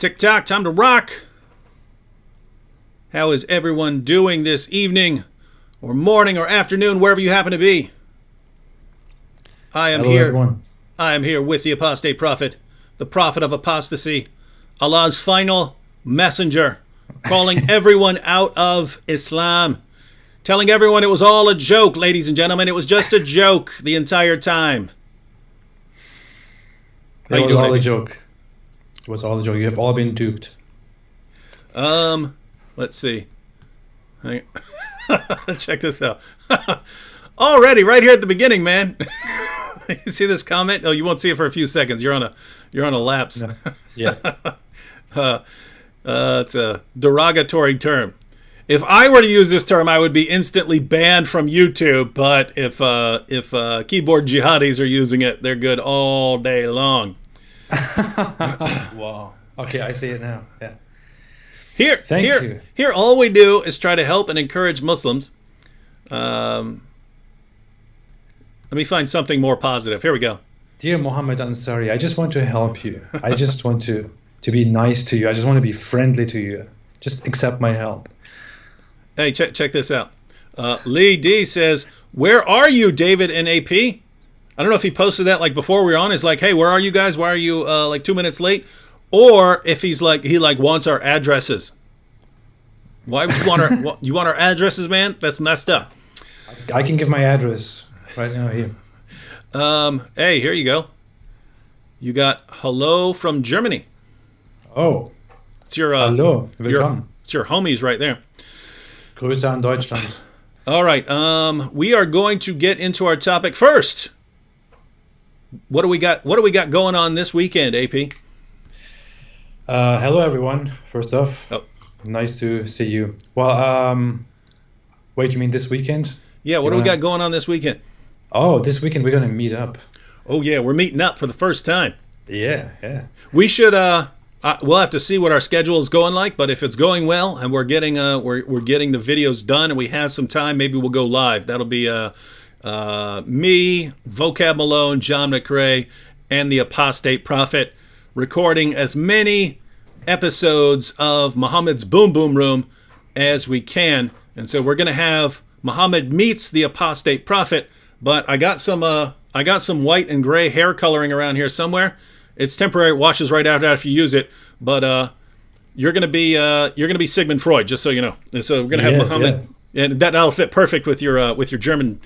Tick-tock, time to rock. How is everyone doing this evening or morning or afternoon, wherever you happen to be? Hello, here. Everyone. I am here with the apostate prophet, the prophet of apostasy, Allah's final messenger, calling everyone out of Islam, telling everyone it was all a joke, ladies and gentlemen. It was just a joke the entire time. It was all a joke. It was all a joke. You have all been duped. Let's see. Check this out. Already, right here at the beginning, man. You see this comment? Oh, you won't see it for a few seconds. You're on a lapse. No. Yeah. It's a derogatory term. If I were to use this term, I would be instantly banned from YouTube. But if keyboard jihadis are using it, they're good all day long. Wow. Okay, I see it now. Yeah. Thank you. Here, all we do is try to help and encourage Muslims. Let me find something more positive. Here we go. Dear Muhammad Ansari, I just want to help you. I just want to be nice to you. I just want to be friendly to you. Just accept my help. Hey, check this out. Lee D says, "Where are you, David and AP?" I don't know if he posted that like before we were on. He's like, "Hey, where are you guys? Why are you like 2 minutes late?" Or if he's like he wants our addresses. Why would you want our addresses, man? That's messed up. I can give my address right now here. Hey, here you go. You got hello from Germany. Oh. It's your Hallo, willkommen. It's your homies right there. Grüße an Deutschland. All right. We are going to get into our topic first. What do we got going on this weekend, AP? Hello, everyone. First off, nice to see you. Well, wait, you mean this weekend? Yeah, what do we got going on this weekend? Oh, this weekend we're going to meet up. Oh, yeah, we're meeting up for the first time. Yeah. We should, we'll have to see what our schedule is going like, but if it's going well and we're getting we're getting the videos done and we have some time, maybe we'll go live. That'll be me, Vocab Malone, John McRae, and the Apostate Prophet recording as many episodes of Muhammad's Boom Boom Room as we can. And so we're going to have Muhammad Meets the Apostate Prophet, but I got some white and gray hair coloring around here somewhere. It's temporary, it washes right out after you use it, but you're going to be Sigmund Freud, just so you know. And so we're going to have Muhammad, and that'll fit perfect with your German.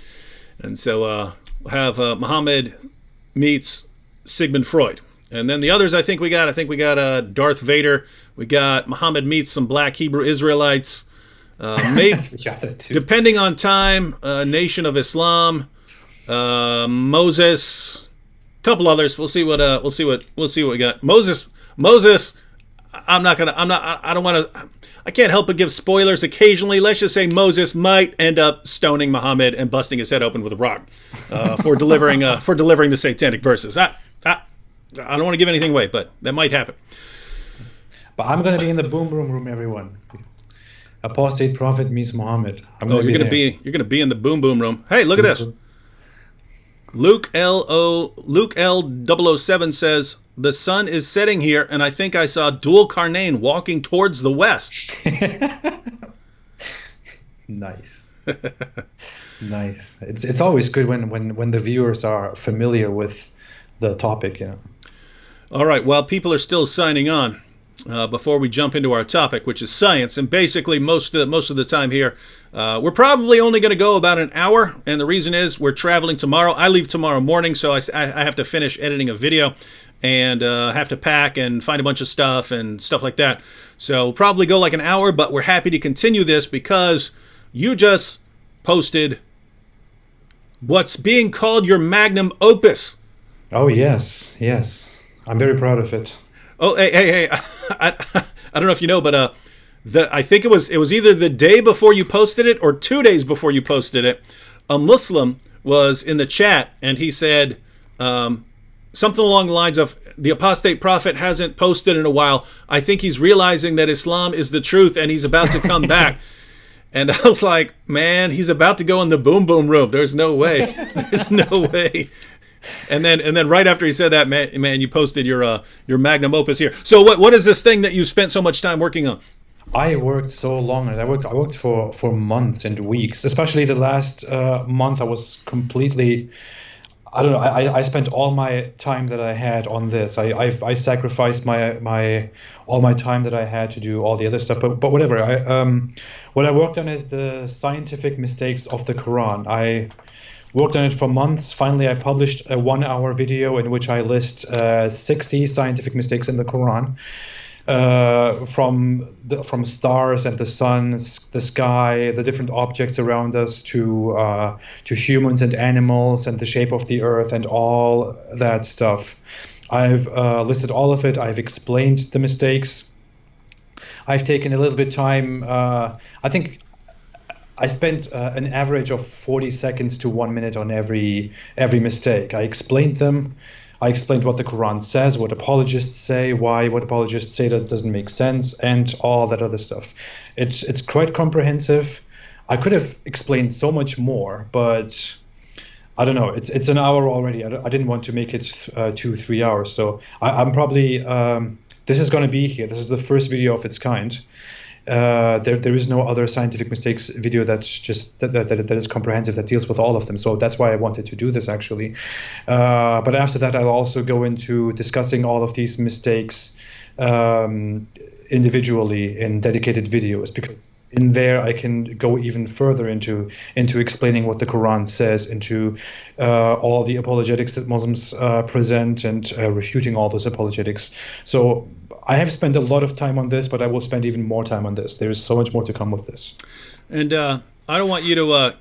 And so we'll have Muhammad Meets Sigmund Freud. And then the others I think we got Darth Vader. We got Muhammad Meets some black Hebrew Israelites. Maybe, depending on time, Nation of Islam, Moses, a couple others. We'll see what we got. Moses. I can't help but give spoilers occasionally. Let's just say Moses might end up stoning Muhammad and busting his head open with a rock for delivering the satanic verses. I don't want to give anything away, but that might happen. But I'm going to be in the Boom Boom Room, everyone. Apostate Prophet meets Muhammad. You're going to be in the Boom Boom Room. Hey, look at this. Luke L007 says, "The sun is setting here, and I think I saw Dul Karnain walking towards the west." Nice. Nice. It's always good when the viewers are familiar with the topic, you know. All right, while people are still signing on, before we jump into our topic, which is science, and basically most of the time here, we're probably only going to go about an hour, and the reason is we're traveling tomorrow. I leave tomorrow morning, so I have to finish editing a video, and have to pack and find a bunch of stuff and stuff like that. So we'll probably go like an hour, but we're happy to continue this because you just posted what's being called your magnum opus. Oh, yes. I'm very proud of it. Oh, hey! I don't know if you know, but I think it was either the day before you posted it or 2 days before you posted it. A Muslim was in the chat and he said something along the lines of, "The Apostate Prophet hasn't posted in a while. I think he's realizing that Islam is the truth and he's about to come back." And I was like, man, he's about to go in the Boom Boom Room. There's no way. There's no way. And then right after he said that, man, you posted your magnum opus here. So what is this thing that you spent so much time working on? I worked so long, and I worked for months and weeks. Especially the last month, I was completely. I don't know. I spent all my time that I had on this. I sacrificed my all my time that I had to do all the other stuff. But whatever. What I worked on is the scientific mistakes of the Quran. I worked on it for months. Finally, I published a 1-hour video in which I list 60 scientific mistakes in the Quran. From stars and the sun, the sky, the different objects around us, to humans and animals and the shape of the earth and all that stuff. I've listed all of it. I've explained the mistakes. I've taken a little bit of time. I think I spent an average of 40 seconds to 1 minute on every mistake. I explained them. I explained what the Quran says, what apologists say, why what apologists say that doesn't make sense, and all that other stuff. It's quite comprehensive. I could have explained so much more, but I don't know. It's an hour already. I didn't want to make it 2-3 hours. So I'm probably this is going to be here. This is the first video of its kind. There is no other scientific mistakes video that's just that is comprehensive, that deals with all of them. So that's why I wanted to do this, actually. But after that, I'll also go into discussing all of these mistakes individually in dedicated videos, because in there I can go even further into explaining what the Quran says, into all the apologetics that Muslims present, and refuting all those apologetics. So I have spent a lot of time on this, but I will spend even more time on this. There is so much more to come with this. And I don't want you to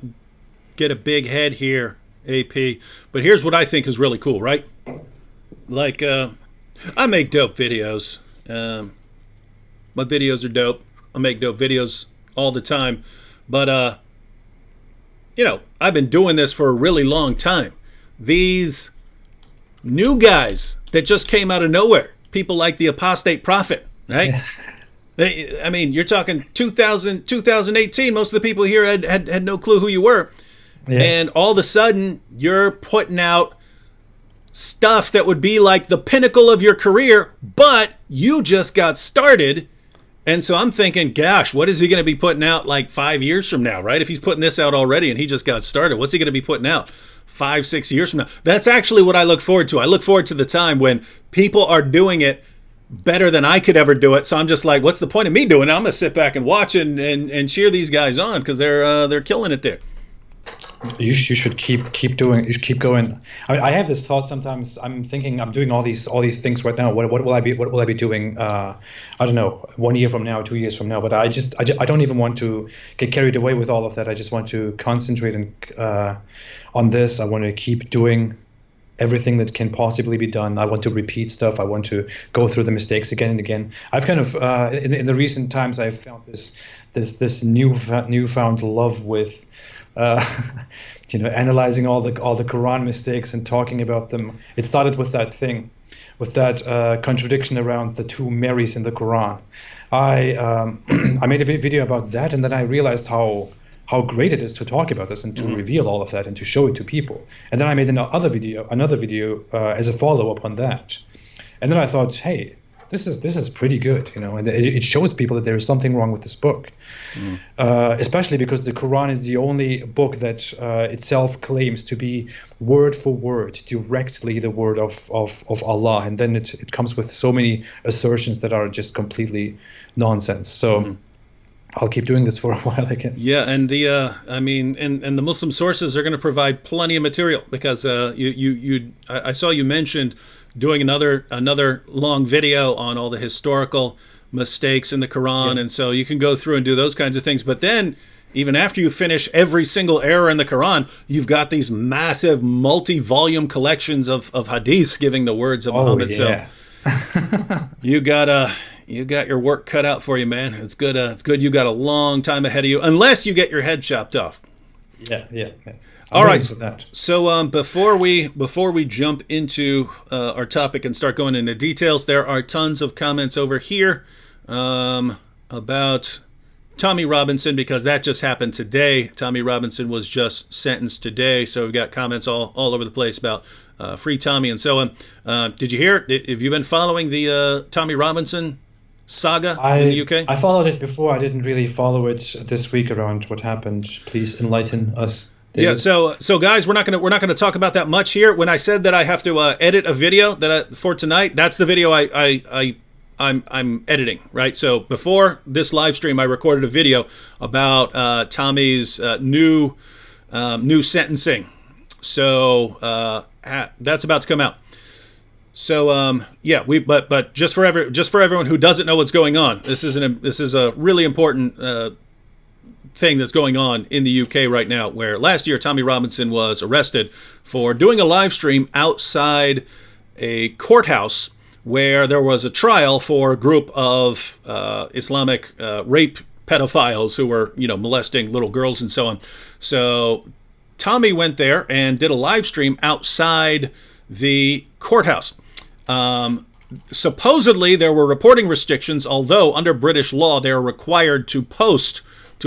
get a big head here, AP, but here's what I think is really cool, right? Like, I make dope videos. My videos are dope. I make dope videos all the time. But, I've been doing this for a really long time. These new guys that just came out of nowhere, people like the Apostate Prophet, right? Yeah. I mean, you're talking 2018. Most of the people here had no clue who you were. Yeah. And all of a sudden, you're putting out stuff that would be like the pinnacle of your career, but you just got started. And so I'm thinking, gosh, what is he going to be putting out like 5 years from now, right? If he's putting this out already and he just got started, what's he going to be putting out 5-6 years from now? That's actually what I look forward to. I look forward to the time when people are doing it better than I could ever do it. So I'm just like, what's the point of me doing it? I'm going to sit back and watch and cheer these guys on, because they're killing it there. You should keep doing. You should keep going. I have this thought sometimes. I'm thinking I'm doing all these things right now. What will I be doing? I don't know, 1 year from now, 2 years from now. But I don't even want to get carried away with all of that. I just want to concentrate on this. I want to keep doing everything that can possibly be done. I want to repeat stuff. I want to go through the mistakes again and again. I've kind of in the recent times I've found this newfound love with. Analyzing all the Quran mistakes and talking about them. It started with that contradiction around the two Marys in the Quran. I made a video about that, and then I realized how great it is to talk about this and to reveal all of that and to show it to people. And then I made another video as a follow-up on that. And then I thought, hey, this is pretty good, and it shows people that there is something wrong with this book, especially because the Quran is the only book that itself claims to be word for word directly the word of Allah, and then it comes with so many assertions that are just completely nonsense. So I'll keep doing this for a while, I guess. Yeah, and the Muslim sources are going to provide plenty of material, because I saw you mentioned doing another long video on all the historical mistakes in the Quran, and so you can go through and do those kinds of things. But then, even after you finish every single error in the Quran, you've got these massive multi-volume collections of hadiths giving the words of Muhammad. Yeah. So you got your work cut out for you, man. It's good. It's good. You got a long time ahead of you, unless you get your head chopped off. Yeah. All right. So before we jump into our topic and start going into details, there are tons of comments over here about Tommy Robinson, because that just happened today. Tommy Robinson was just sentenced today, so we've got comments all over the place about free Tommy and so on. Did you hear? Have you been following the Tommy Robinson saga in the UK? I followed it before. I didn't really follow it this week around what happened. Please enlighten us, David. Yeah, so guys, we're not gonna talk about that much here. When I said that I have to edit a video for tonight, that's the video I'm editing, right? So before this live stream, I recorded a video about Tommy's new sentencing. So that's about to come out. So yeah, but just for everyone who doesn't know what's going on, this is a really important thing that's going on in the UK right now, where last year Tommy Robinson was arrested for doing a live stream outside a courthouse where there was a trial for a group of Islamic rape pedophiles who were, molesting little girls and so on. So Tommy went there and did a live stream outside the courthouse. Supposedly there were reporting restrictions, although under British law they are required to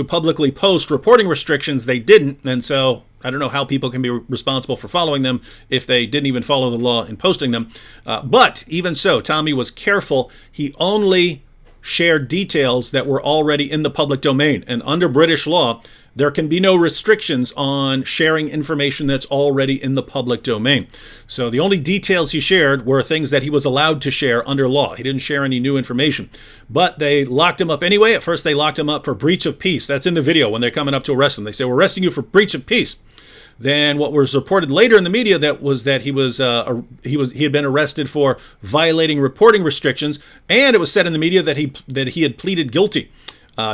publicly post reporting restrictions. They didn't, and so I don't know how people can be responsible for following them if they didn't even follow the law in posting them. But even so, Tommy was careful. He only shared details that were already in the public domain. And under British law, there can be no restrictions on sharing information that's already in the public domain. So the only details he shared were things that he was allowed to share under law. He didn't share any new information. But they locked him up anyway. At first, they locked him up for breach of peace. That's in the video when they're coming up to arrest him. They say, "We're arresting you for breach of peace." Then what was reported later in the media that he had been arrested for violating reporting restrictions, and it was said in the media that he had pleaded guilty.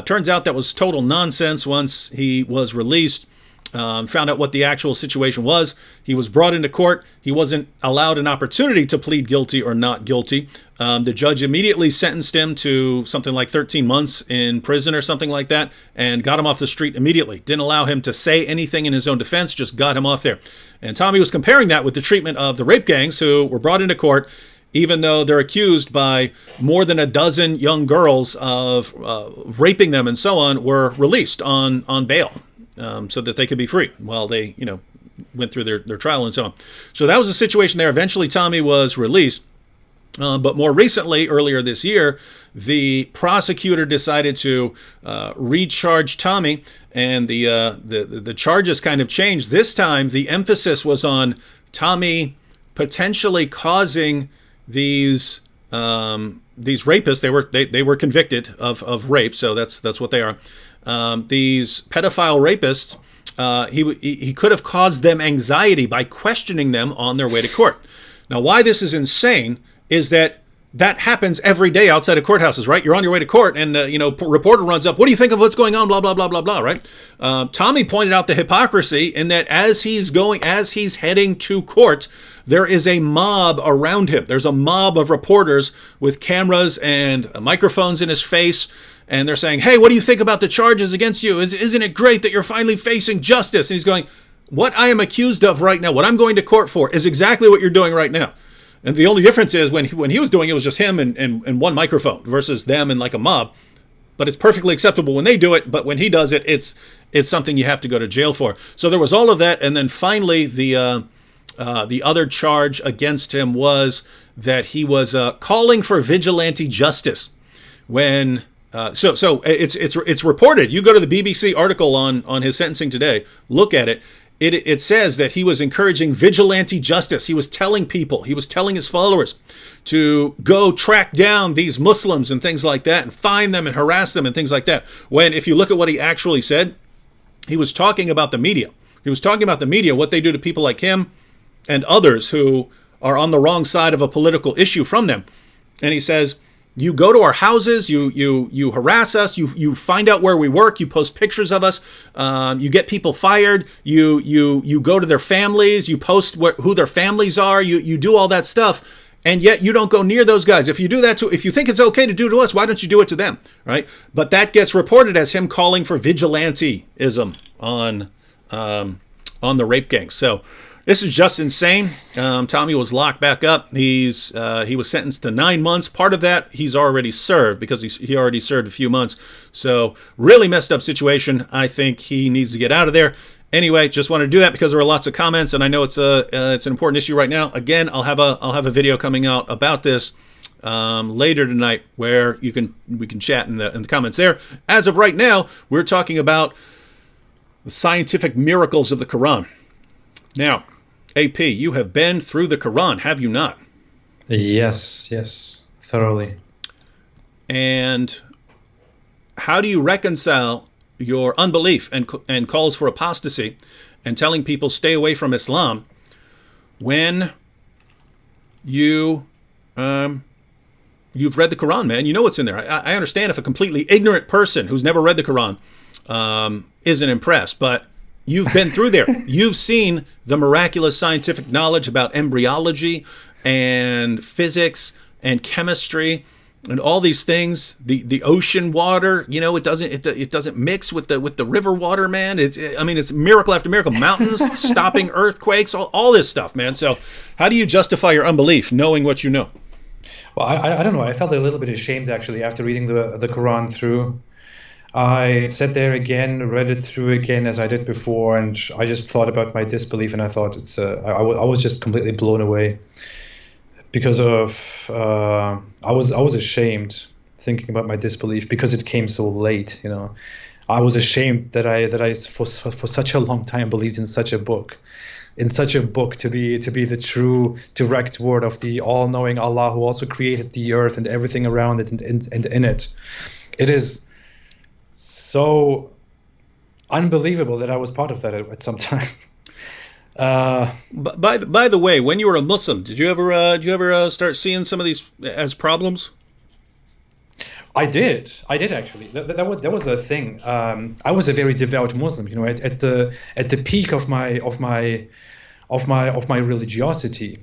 Turns out that was total nonsense. Once he was released, found out what the actual situation was. He was brought into court. He wasn't allowed an opportunity to plead guilty or not guilty. The judge immediately sentenced him to something like 13 months in prison or something like that, and got him off the street immediately. Didn't allow him to say anything in his own defense, just got him off there. And Tommy was comparing that with the treatment of the rape gangs who were brought into court, even though they're accused by more than a dozen young girls of raping them and so on, were released on bail. So that they could be free while they, went through their trial and so on. So that was the situation there. Eventually, Tommy was released. But more recently, earlier this year, the prosecutor decided to recharge Tommy, and the charges kind of changed. This time, the emphasis was on Tommy potentially causing these rapists. They were convicted of rape, so that's what they are. These pedophile rapists, he could have caused them anxiety by questioning them on their way to court. Now, why this is insane is that happens every day outside of courthouses, right? You're on your way to court, and reporter runs up. What do you think of what's going on? Blah blah blah blah blah. Right? Tommy pointed out the hypocrisy in that as he's heading to court, there is a mob around him. There's a mob of reporters with cameras and microphones in his face. And they're saying, "Hey, what do you think about the charges against you? Isn't it great that you're finally facing justice?" And he's going, "What I am accused of right now, what I'm going to court for, is exactly what you're doing right now." And the only difference is when he was doing it, was just him and one microphone versus them and like a mob. But it's perfectly acceptable when they do it. But when he does it, it's something you have to go to jail for. So there was all of that, and then finally the other charge against him was that he was calling for vigilante justice when. So it's reported. You go to the BBC article on his sentencing today. Look at it. It says that he was encouraging vigilante justice. He was telling his followers to go track down these Muslims and things like that, and find them and harass them and things like that. When if you look at what he actually said, he was talking about the media. He was talking about the media, what they do to people like him and others who are on the wrong side of a political issue from them. And he says, "You go to our houses, you harass us, you find out where we work, you post pictures of us, you get people fired, you go to their families, you post who their families are, you do all that stuff, and yet you don't go near those guys. If you do that if you think it's okay to do to us, why don't you do it to them?" Right? But that gets reported as him calling for vigilanteism on the rape gangs. So this is just insane. Tommy was locked back up. He was sentenced to 9 months. Part of that he's already served because he already served a few months. So really messed up situation. I think he needs to get out of there. Anyway, just wanted to do that because there were lots of comments, and I know it's an important issue right now. Again, I'll have a video coming out about this later tonight where we can chat in the comments there. As of right now, we're talking about the scientific miracles of the Quran. Now, AP, you have been through the Quran, have you not? Yes, thoroughly. And how do you reconcile your unbelief and calls for apostasy and telling people stay away from Islam when you've read the Quran, man? You know what's in there. I understand if a completely ignorant person who's never read the Quran isn't impressed, but you've been through there. You've seen the miraculous scientific knowledge about embryology and physics and chemistry and all these things. The ocean water, it doesn't mix with the river water, man. It's miracle after miracle. Mountains stopping earthquakes, all this stuff, man. So how do you justify your unbelief knowing what you know? Well, I don't know. I felt a little bit ashamed actually after reading the Quran through. I sat there again, read it through again as I did before, and I just thought about my disbelief, and I thought I was just completely blown away because of I was ashamed thinking about my disbelief because it came so late. I was ashamed that I for such a long time believed in such a book. To be the true direct word of the all-knowing Allah who also created the earth and everything around it and in it. It is so unbelievable that I was part of that at some time. By the way, when you were a Muslim, did you ever start seeing some of these as problems? I did actually. That was a thing. I was a very devout Muslim. At the peak of my religiosity,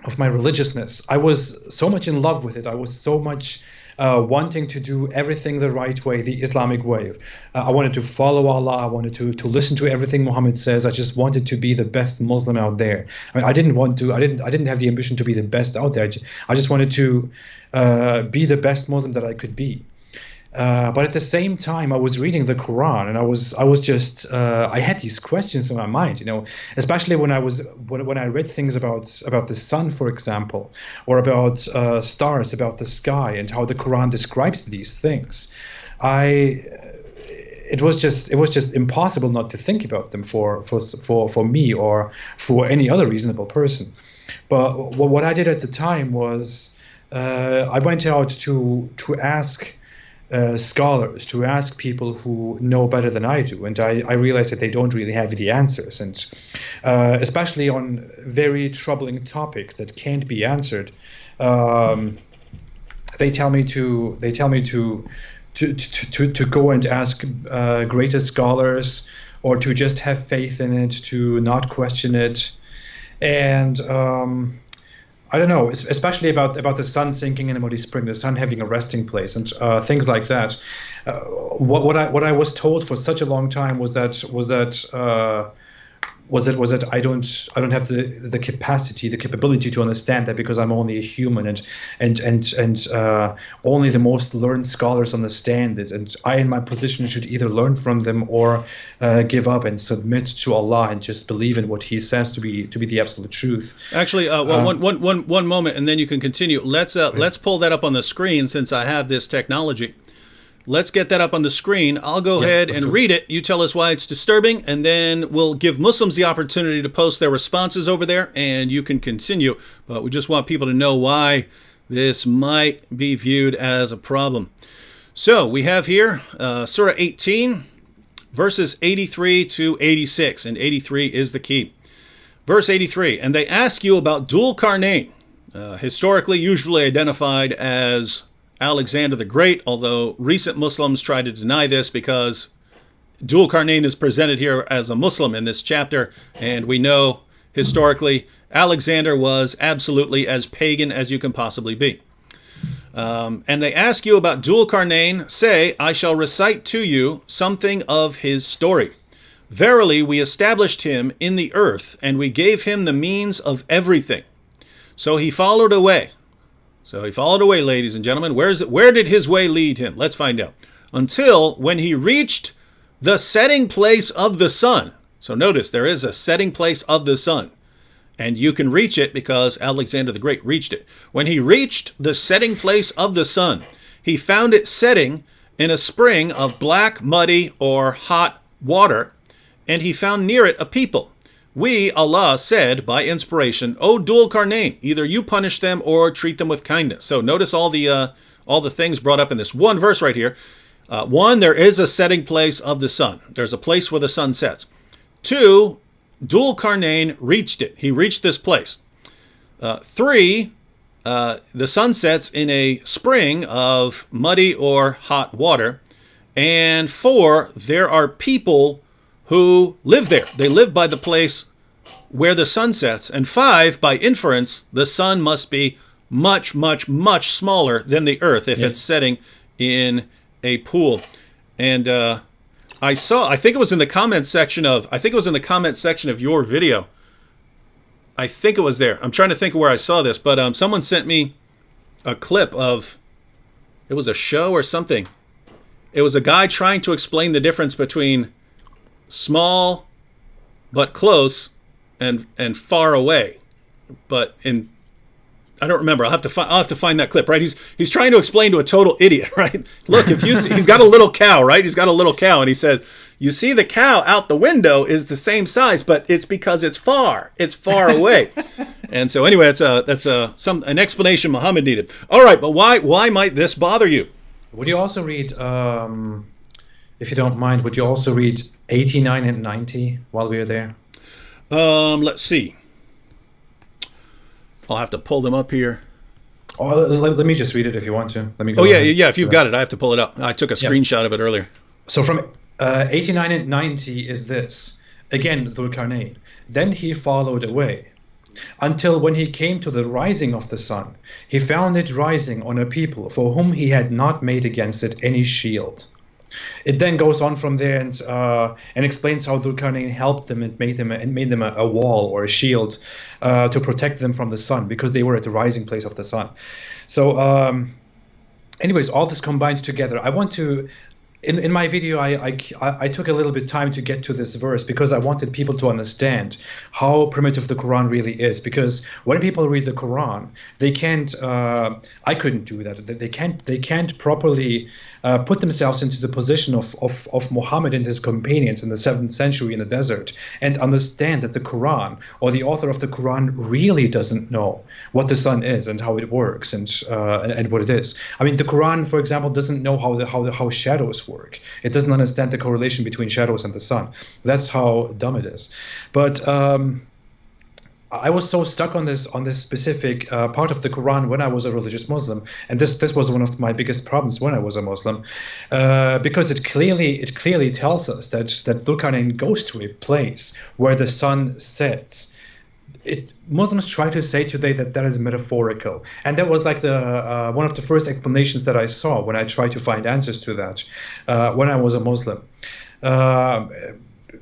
of my religiousness, I was so much in love with it. I was so much wanting to do everything the right way, the Islamic way. I wanted to follow Allah. I wanted to listen to everything Muhammad says. I just wanted to be the best Muslim out there. I didn't have the ambition to be the best out there. I just wanted to be the best Muslim that I could be. But at the same time, I was reading the Quran, and I had these questions in my mind, especially when I read things about the sun, for example, or about stars, about the sky, and how the Quran describes these things. It was just impossible not to think about them for me or for any other reasonable person. But what I did at the time was I went out to ask scholars, to ask people who know better than I do, and I realized that they don't really have the answers, and especially on very troubling topics that can't be answered. They tell me to go and ask greater scholars, or to just have faith in it, to not question it, and I don't know, especially about the sun sinking in the Modi Spring, the sun having a resting place, and things like that. What I was told for such a long time was that I don't have the capability to understand that because I'm only a human, and only the most learned scholars understand it, and I in my position should either learn from them or give up and submit to Allah and just believe in what He says to be the absolute truth. Actually, one moment, and then you can continue. Let's pull that up on the screen since I have this technology. Let's get that up on the screen. I'll go ahead and read it. You tell us why it's disturbing, and then we'll give Muslims the opportunity to post their responses over there, and you can continue. But we just want people to know why this might be viewed as a problem. So we have here Surah 18, verses 83 to 86, and 83 is the key. Verse 83, and they ask you about Dhul Qarnayn, historically usually identified as Alexander the Great, although recent Muslims try to deny this because Dhul Qarnayn is presented here as a Muslim in this chapter, and we know historically Alexander was absolutely as pagan as you can possibly be. And they ask you about Dhul Qarnayn, say, I shall recite to you something of his story. Verily, we established him in the earth, and we gave him the means of everything. So he followed away. Ladies and gentlemen. Where did his way lead him? Let's find out. Until when he reached the setting place of the sun. So notice there is a setting place of the sun. And you can reach it because Alexander the Great reached it. When he reached the setting place of the sun, he found it setting in a spring of black, muddy, or hot water, and he found near it a people. We, Allah, said by inspiration, O Dhul Qarnayn, either you punish them or treat them with kindness. So notice all the things brought up in this one verse right here. One, there is a setting place of the sun. There's a place where the sun sets. Two, Dhul Qarnayn reached it. He reached this place. Three, the sun sets in a spring of muddy or hot water. And four, there are people who live there. They live by the place where the sun sets. And five, by inference, the sun must be much, much, much smaller than the earth if it's setting in a pool. And I think it was in the comment section of your video. I think it was there. I'm trying to think of where I saw this, but someone sent me a clip of, it was a show or something. It was a guy trying to explain the difference between small but close and far away. But I don't remember. I'll have to find that clip, right? He's trying to explain to a total idiot, right? Look, if you see, he's got a little cow, right? He's got a little cow, and he says, you see the cow out the window is the same size, but it's because it's far away. And so anyway, that's an explanation Muhammad needed. All right, but why might this bother you? Would you also read, if you don't mind, would you also read 89 and 90 while we're there? Let's see. I'll have to pull them up here. Oh, let me just read it if you want to. Let me go. Oh, yeah. If you've got it, I have to pull it up. I took a screenshot of it earlier. So from 89 and 90 is this. Again, Dhul Qarnayn. Then he followed away, until when he came to the rising of the sun, he found it rising on a people for whom he had not made against it any shield. It then goes on from there and explains how Dhul Qarnayn helped them and made them a wall or a shield to protect them from the sun, because they were at the rising place of the sun. So anyways, all this combined together, I want to, in my video, I took a little bit time to get to this verse because I wanted people to understand how primitive the Quran really is. Because when people read the Quran, they can't. I couldn't do that. They can't properly put themselves into the position of Muhammad and his companions in the 7th century in the desert and understand that the Quran or the author of the Quran really doesn't know what the sun is and how it works and what it is. I mean, the Quran, for example, doesn't know how shadows work. It doesn't understand the correlation between shadows and the sun. That's how dumb it is. But I was so stuck on this specific part of the Quran when I was a religious Muslim, and this was one of my biggest problems when I was a Muslim, because it clearly tells us that Dhul Qarnayn goes to a place where the sun sets. Muslims try to say today that is metaphorical, and that was like the one of the first explanations that I saw when I tried to find answers to that when I was a Muslim.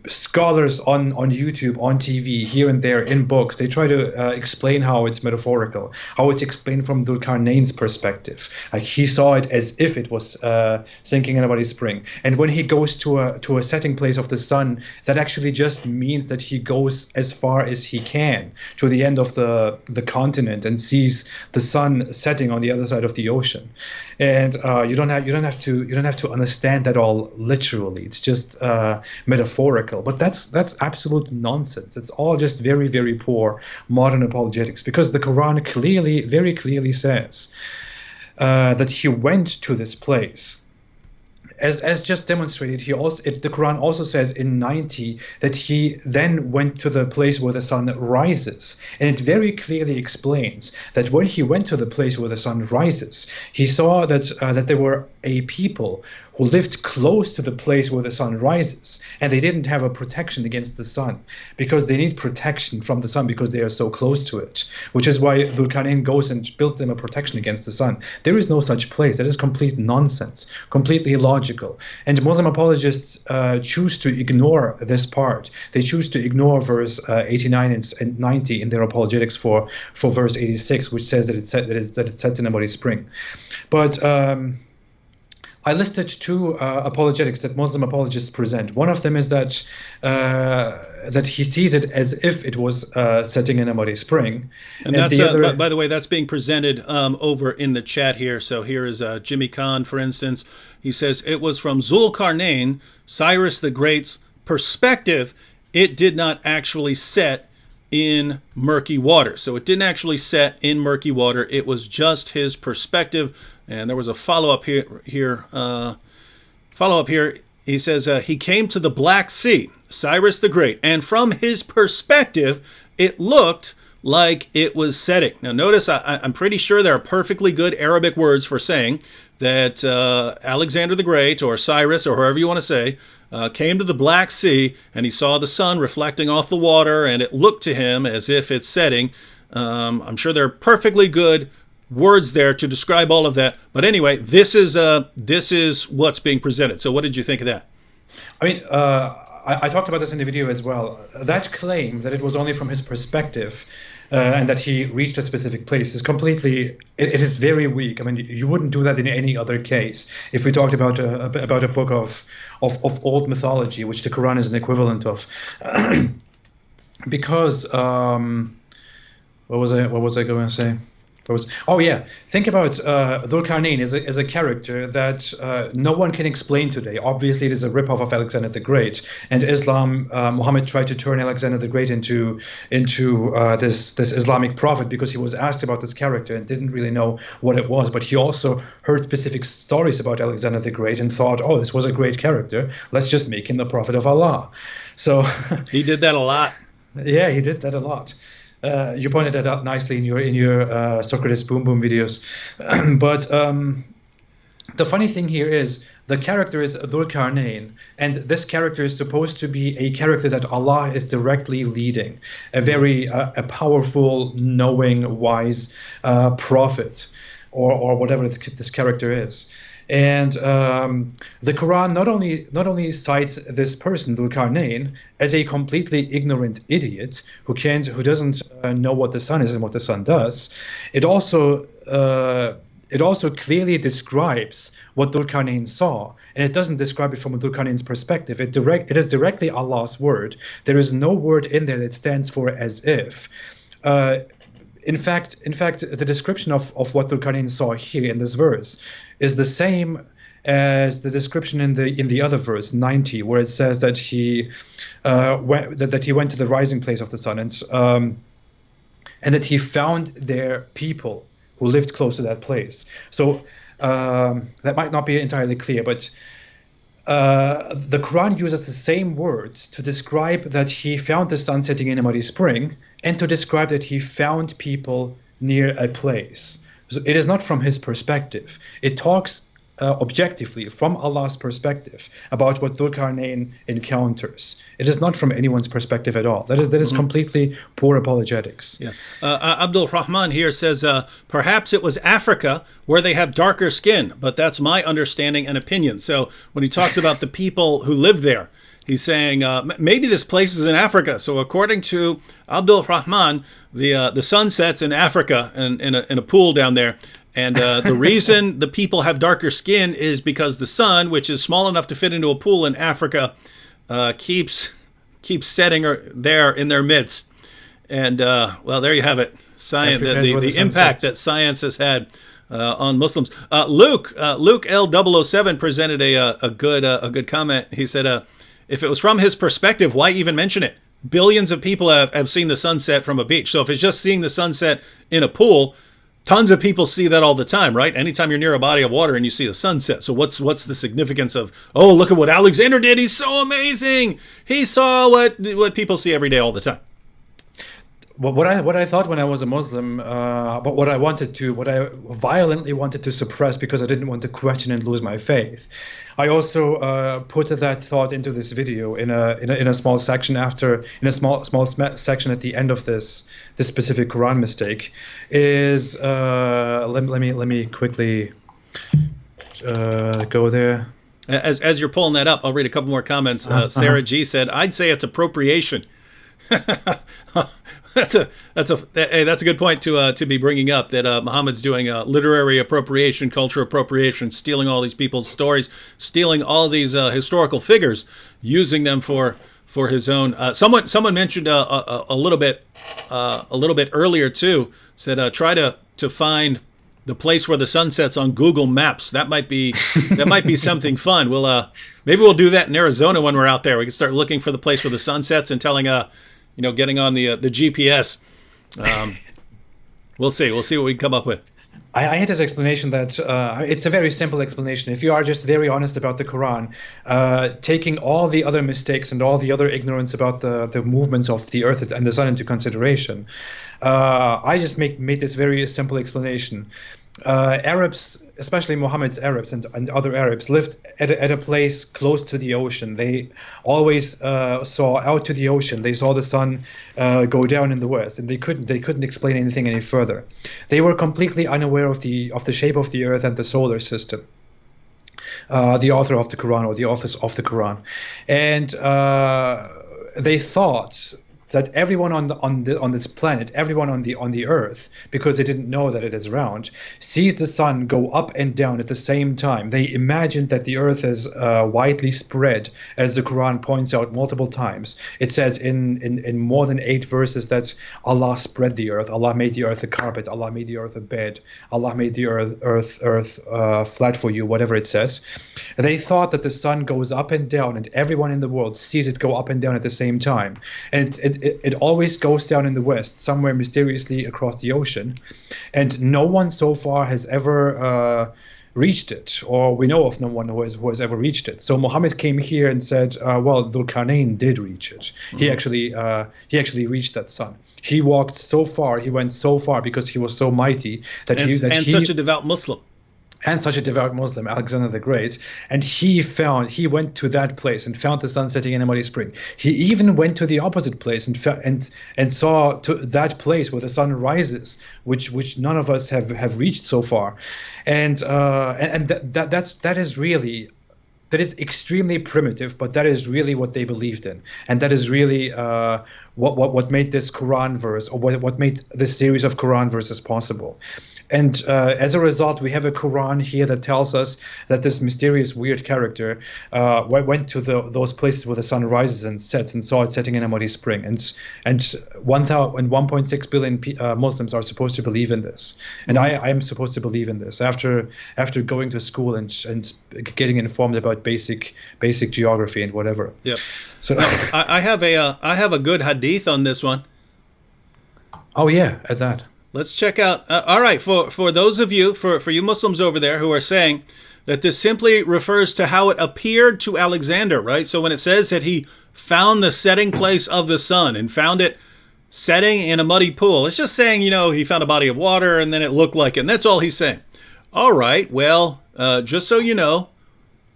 Scholars on YouTube, on TV, here and there, in books, they try to explain how it's metaphorical, how it's explained from Dhul Qarnayn's perspective. Like he saw it as if it was sinking in a muddy spring. And when he goes to a setting place of the sun, that actually just means that he goes as far as he can to the end of the continent and sees the sun setting on the other side of the ocean. And you don't have to understand that all literally. It's just metaphorical. But that's absolute nonsense. It's all just very, very poor modern apologetics, because the Quran very clearly says that he went to this place. As just demonstrated, the Quran also says in 90 that he then went to the place where the sun rises. And it very clearly explains that when he went to the place where the sun rises, he saw that there were a people who lived close to the place where the sun rises, and they didn't have a protection against the sun, because they need protection from the sun because they are so close to it, which is why Dhul Qarnayn goes and builds them a protection against the sun. There is no such place. That is complete nonsense, completely illogical. And Muslim apologists choose to ignore this part. They choose to ignore verse 89 and 90 in their apologetics for verse 86, which says that it sets in a muddy spring. But I listed two apologetics that Muslim apologists present. One of them is that he sees it as if it was setting in a muddy spring, and that's the other. by the way, that's being presented over in the chat here. So here is Jimmy Khan, for instance. He says it was from Zulkarnain, Cyrus the Great's perspective. It did not actually set in murky water. So it didn't actually set in murky water. It was just his perspective. And there was a follow-up here. He says he came to the Black Sea, Cyrus the Great, and from his perspective, it looked like it was setting. Now notice I'm pretty sure there are perfectly good Arabic words for saying that Alexander the Great, or Cyrus, or however you want to say, came to the Black Sea and he saw the sun reflecting off the water and it looked to him as if it's setting. I'm sure there are perfectly good words there to describe all of that. But anyway, this is what's being presented. So what did you think of that? I mean, I talked about this in the video as well. That claim that it was only from his perspective and that he reached a specific place is completely, it is very weak. I mean, you wouldn't do that in any other case. If we talked about a book of old mythology, which the Quran is an equivalent of. Because, what was I going to say? Think about Dhul-Qarnayn as a character that no one can explain today. Obviously, it is a ripoff of Alexander the Great, and Islam. Muhammad tried to turn Alexander the Great into this Islamic prophet because he was asked about this character and didn't really know what it was. But he also heard specific stories about Alexander the Great and thought, "Oh, this was a great character. Let's just make him the prophet of Allah." So he did that a lot. Yeah, he did that a lot. You pointed that out nicely in your Socrates Boom Boom videos. But the funny thing here is the character is Dhul-Qarnayn, and this character is supposed to be a character that Allah is directly leading, a very a powerful, knowing, wise prophet, or whatever this character is. And the Quran not only cites this person, Dhul-Qarnayn, as a completely ignorant idiot who doesn't know what the sun is and what the sun does. It also clearly describes what Dhul-Qarnayn saw, and it doesn't describe it from Dhul-Qarnayn's perspective. It is directly Allah's word. There is no word in there that stands for as if. In fact, the description of what Dhul-Qarnayn saw here in this verse is the same as the description in the other verse 90, where it says that he went to the rising place of the sun, and that he found there people who lived close to that place. So that might not be entirely clear, but the Quran uses the same words to describe that he found the sun setting in a muddy spring, and to describe that he found people near a place. So it is not from his perspective. It talks objectively from Allah's perspective about what Dhul-Qarnayn encounters. It is not from anyone's perspective at all. That is completely poor apologetics. Yeah. Abdul Rahman here says, perhaps it was Africa where they have darker skin, but that's my understanding and opinion. So when he talks about the people who live there, he's saying maybe this place is in Africa. So according to Abdul Rahman, the sun sets in Africa in a pool down there. And the reason the people have darker skin is because the sun, which is small enough to fit into a pool in Africa, keeps setting there in their midst. And well, there you have it. Science, the impact that science has had on Muslims. Luke L007 presented a good comment. He said, if it was from his perspective, why even mention it? Billions of people have seen the sunset from a beach. So if it's just seeing the sunset in a pool, tons of people see that all the time, right? Anytime you're near a body of water and you see the sunset. So what's the significance of, oh, look at what Alexander did. He's so amazing. He saw what people see every day all the time. What I thought when I was a Muslim, but what I violently wanted to suppress because I didn't want to question and lose my faith. I also put that thought into this video in a small section small section at the end of this specific Quran mistake. Is let me quickly go there. As you're pulling that up, I'll read a couple more comments. Sarah G said, "I'd say it's appropriation." that's a good point to be bringing up, that Muhammad's doing literary appropriation, culture appropriation, stealing all these people's stories, stealing all these historical figures, using them for his own. Someone mentioned a little bit earlier too. Said try to find the place where the sun sets on Google Maps. That might be something fun. Maybe we'll do that in Arizona when we're out there. We can start looking for the place where the sun sets and telling getting on the GPS. We'll see what we can come up with. I had this explanation that it's a very simple explanation. If you are just very honest about the Quran, taking all the other mistakes and all the other ignorance about the movements of the earth and the sun into consideration, I just made this very simple explanation. Arabs, especially Muhammad's Arabs and other Arabs, lived at a place close to the ocean. They always saw out to the ocean. They saw the sun go down in the west, and they couldn't explain anything any further. They were completely unaware of the shape of the earth and the solar system. The author of the Quran, or the authors of the Quran, and they thought that everyone on this planet, everyone on the earth, because they didn't know that it is round, sees the sun go up and down at the same time. They imagined that the earth is widely spread, as the Quran points out multiple times. It says in more than 8 verses that Allah spread the earth, Allah made the earth a carpet, Allah made the earth a bed, Allah made the earth flat for you, whatever it says. They thought that the sun goes up and down, and everyone in the world sees it go up and down at the same time. And it always goes down in the west, somewhere mysteriously across the ocean, and no one so far has ever reached it, or we know of no one who has ever reached it. So Muhammad came here and said, well, Dhul-Qarnayn did reach it. Mm-hmm. He actually reached that sun. He walked so far, he went so far because he was so mighty that he such a devout Muslim. And such a devout Muslim, Alexander the Great, and he went to that place and found the sun setting in a muddy spring. He even went to the opposite place and saw to that place where the sun rises, which none of us have reached so far, and that is extremely primitive, but that is really what they believed in, and that is really what made this Quran verse, or what made this series of Quran verses possible. And as a result, we have a Quran here that tells us that this mysterious, weird character went to those places where the sun rises and sets and saw it setting in a muddy spring. And 1.6 billion Muslims are supposed to believe in this. And I am supposed to believe in this after going to school and getting informed about basic geography and whatever. Yep. So I have a good hadith on this one. Oh yeah, at that. Let's check out. All right, for those of you, for you Muslims over there who are saying that this simply refers to how it appeared to Alexander, right? So when it says that he found the setting place of the sun and found it setting in a muddy pool, it's just saying, he found a body of water and then it looked like it. And that's all he's saying. All right, well, just so you know,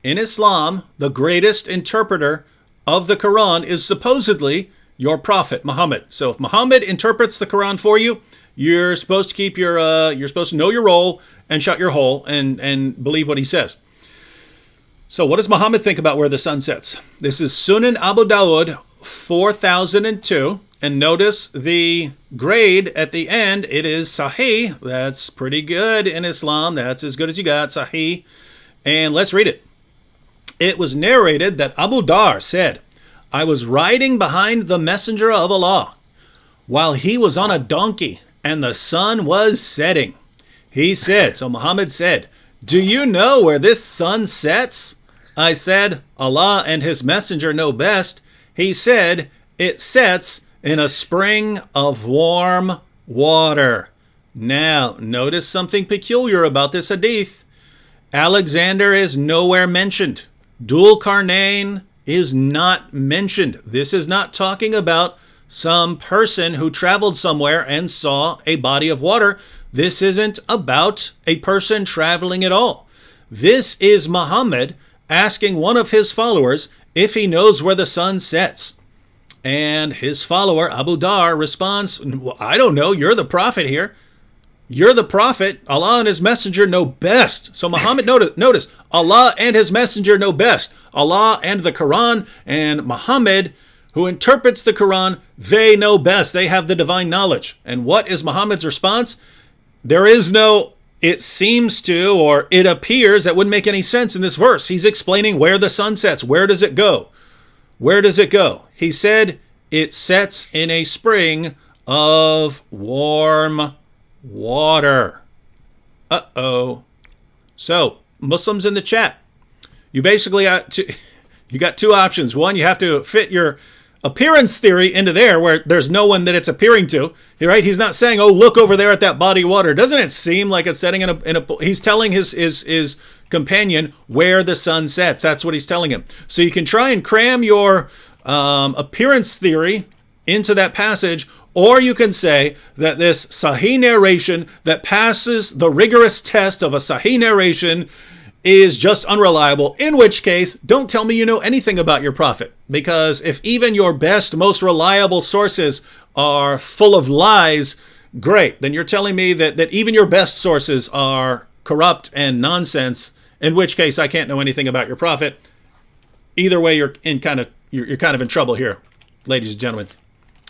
in Islam, the greatest interpreter of the Quran is supposedly your prophet, Muhammad. So if Muhammad interprets the Quran for you, you're supposed to keep you're supposed to know your role and shut your hole and believe what he says. So what does Muhammad think about where the sun sets? This is Sunan Abu Dawud 4002, and notice the grade at the end. It is Sahih. That's pretty good in Islam. That's as good as you got, Sahih. And let's read it. It was narrated that Abu Dar said, I was riding behind the Messenger of Allah while he was on a donkey, and the sun was setting. He said, so Muhammad said, do you know where this sun sets? I said, Allah and his messenger know best. He said, it sets in a spring of warm water. Now, notice something peculiar about this hadith. Alexander is nowhere mentioned. Dhul-Qarnayn is not mentioned. This is not talking about some person who traveled somewhere and saw a body of water. This isn't about a person traveling at all. This is Muhammad asking one of his followers if he knows where the sun sets. And his follower, Abu Dar, responds, well, I don't know. You're the prophet here. You're the prophet. Allah and his messenger know best. So Muhammad, notice, Allah and his messenger know best. Allah and the Quran and Muhammad who interprets the Quran, they know best. They have the divine knowledge. And what is Muhammad's response? There is no, it seems to, or it appears, that wouldn't make any sense in this verse. He's explaining where the sun sets. Where does it go? Where does it go? He said it sets in a spring of warm water. Uh-oh. So, Muslims in the chat, you basically you got two options. One, you have to fit your appearance theory into there where there's no one that it's appearing to. Right? He's not saying, oh, look over there at that body of water. Doesn't it seem like it's setting in a he's telling his companion where the sun sets. That's what he's telling him. So you can try and cram your appearance theory into that passage, or you can say that this Sahih narration that passes the rigorous test of a Sahih narration is just unreliable, in which case, don't tell me you know anything about your prophet. Because if even your best, most reliable sources are full of lies, great. Then you're telling me that even your best sources are corrupt and nonsense, in which case I can't know anything about your prophet. Either way, you're kind of in trouble here, ladies and gentlemen.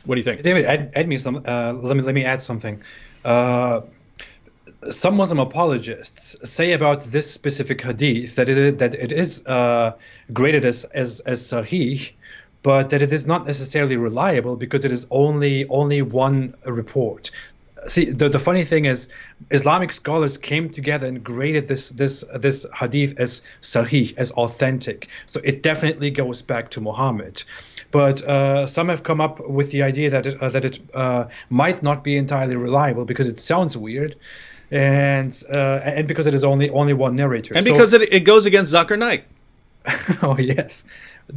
What do you think? David, add me some. Let me add something. Some Muslim apologists say about this specific hadith that it is graded as sahih, but that it is not necessarily reliable because it is only one report. See, the funny thing is, Islamic scholars came together and graded this hadith as sahih, as authentic. So it definitely goes back to Muhammad. But some have come up with the idea that it might not be entirely reliable because it sounds weird, and because it is only one narrator, and because it goes against Zakir Naik. Oh yes.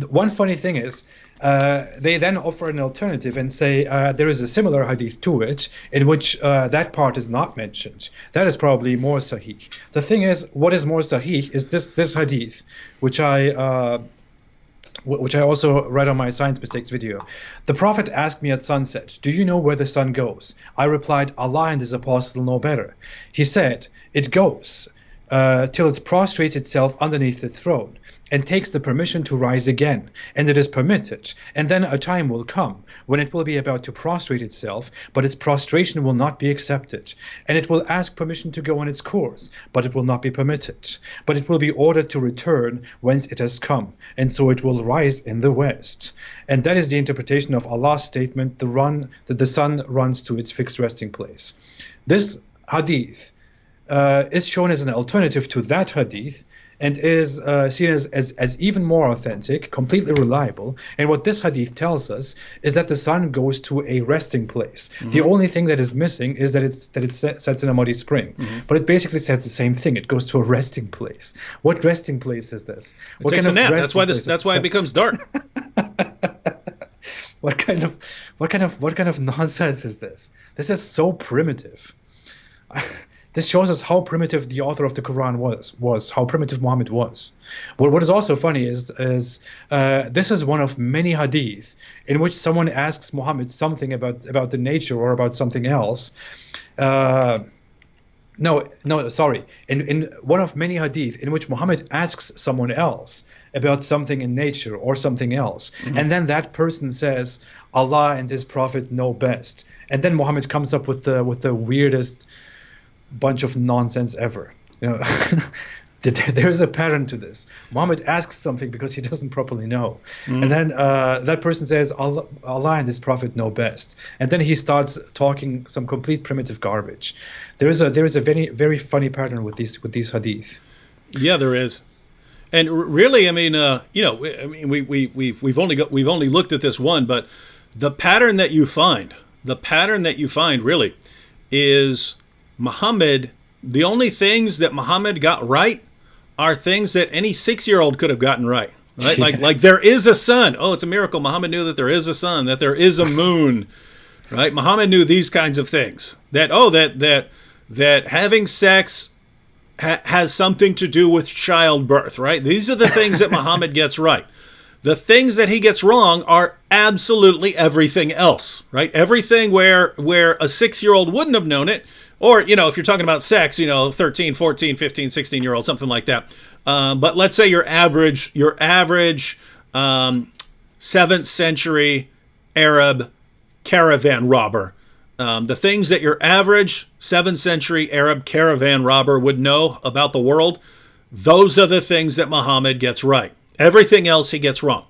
One funny thing is, they then offer an alternative and say there is a similar hadith to it in which that part is not mentioned. That is probably more sahih. The thing is, what is more sahih is this hadith, which I also read on my Science Mistakes video. The Prophet asked me at sunset, "Do you know where the sun goes?" I replied, "Allah and His Apostle know better." He said, "It goes till it prostrates itself underneath the throne and takes the permission to rise again, and it is permitted. And then a time will come when it will be about to prostrate itself, but its prostration will not be accepted. And it will ask permission to go on its course, but it will not be permitted. But it will be ordered to return whence it has come, and so it will rise in the west." And that is the interpretation of Allah's statement, that the sun runs to its fixed resting place. This hadith is shown as an alternative to that hadith, and is seen as even more authentic, completely reliable. And what this hadith tells us is that the sun goes to a resting place. Mm-hmm. The only thing that is missing is that it sets in a muddy spring. Mm-hmm. But it basically says the same thing. It goes to a resting place. What resting place is this? It takes a nap. That's why it becomes dark. What kind of nonsense is this? This is so primitive. This shows us how primitive the author of the Quran was, how primitive Muhammad was. What is also funny is this is one of many hadith in which someone asks Muhammad something about the nature or about something else. Sorry. In one of many hadith in which Muhammad asks someone else about something in nature or something else, mm-hmm. and then that person says, "Allah and His Prophet know best," and then Muhammad comes up with the weirdest bunch of nonsense ever. There's a pattern to this. Muhammad asks something because he doesn't properly know, and then that person says, Allah and His Prophet know best, and then he starts talking some complete primitive garbage. There is a very, very funny pattern with these hadith. Yeah, there is. And really, I mean, we've only looked at this one, but the pattern that you find really is Muhammad. The only things that Muhammad got right are things that any 6-year-old could have gotten right. Right? Yeah. Like there is a sun. Oh, it's a miracle. Muhammad knew that there is a sun, that there is a moon. Right? Muhammad knew these kinds of things. That having sex has something to do with childbirth, right? These are the things that Muhammad gets right. The things that he gets wrong are absolutely everything else, right? Everything where a 6-year-old wouldn't have known it, or, if you're talking about sex, 13, 14, 15, 16-year-old, something like that. But let's say your average 7th century Arab caravan robber. The things that your average 7th century Arab caravan robber would know about the world, those are the things that Muhammad gets right. Everything else he gets wrong.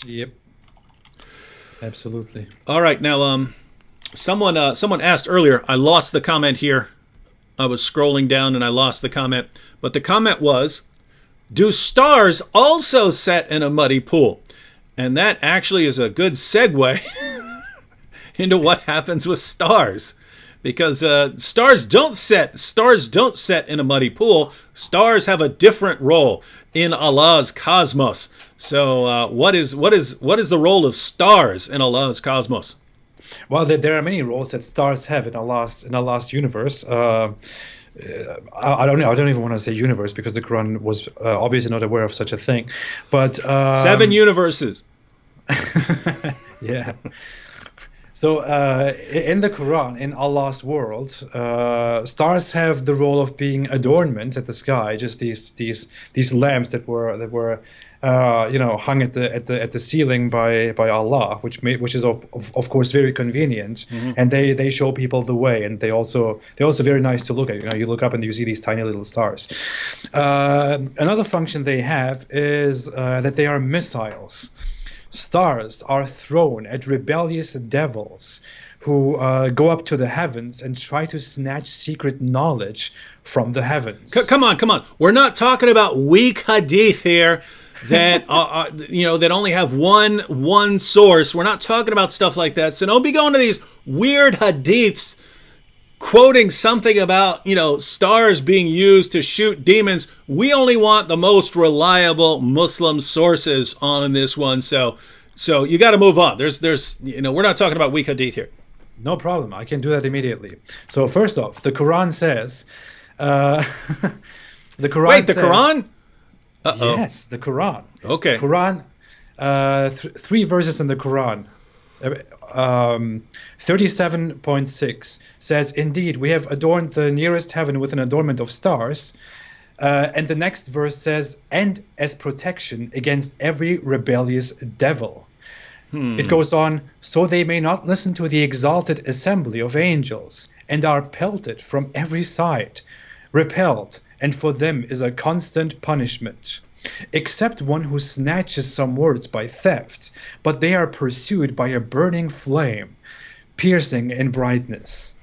Yep. Absolutely. All right. Now, someone asked earlier, I lost the comment here. I was scrolling down and I lost the comment. But the comment was, do stars also set in a muddy pool? And that actually is a good segue into what happens with stars. Because stars don't set in a muddy pool. Stars have a different role in Allah's cosmos. So what is the role of stars in Allah's cosmos? Well, there are many roles that stars have in Allah's universe. I don't even want to say universe because the Quran was obviously not aware of such a thing. But 7 universes. Yeah. So in the Quran, in Allah's world, stars have the role of being adornments at the sky, just these lamps that were hung at the ceiling by Allah, which is of course very convenient, and they show people the way, and they're also very nice to look at. You look up and you see these tiny little stars. Another function they have is that they are missiles. Stars are thrown at rebellious devils who go up to the heavens and try to snatch secret knowledge from the heavens. Come on. We're not talking about weak hadith here that that only have one source. We're not talking about stuff like that. So don't be going to these weird hadiths quoting something about, stars being used to shoot demons. We only want the most reliable Muslim sources on this one. So you got to move on. There's we're not talking about weak hadith here. No problem. I can do that immediately. So first off, the Quran says, the Quran. Wait, the Quran? Uh-oh. Yes, the Quran. Okay. Quran, 3 verses in the Quran. 37.6 says, indeed, we have adorned the nearest heaven with an adornment of stars. And the next verse says, and as protection against every rebellious devil. It goes on, so they may not listen to the exalted assembly of angels, and are pelted from every side, repelled, and for them is a constant punishment. Except one who snatches some words by theft, but they are pursued by a burning flame, piercing in brightness.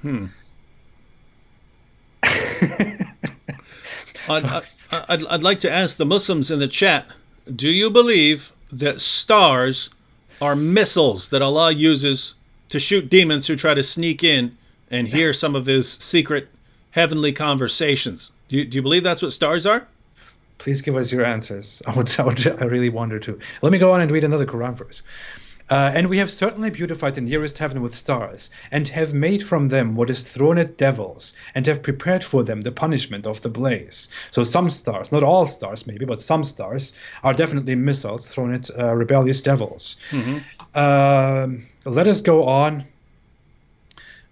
I'd like to ask the Muslims in the chat, do you believe that stars are missiles that Allah uses to shoot demons who try to sneak in and hear some of his secret heavenly conversations? Do you believe that's what stars are? Please give us your answers. I really wonder to. Let me go on and read another Quran verse. And we have certainly beautified the nearest heaven with stars, and have made from them what is thrown at devils, and have prepared for them the punishment of the blaze. So some stars, not all stars maybe, but some stars are definitely missiles thrown at rebellious devils. Let us go on.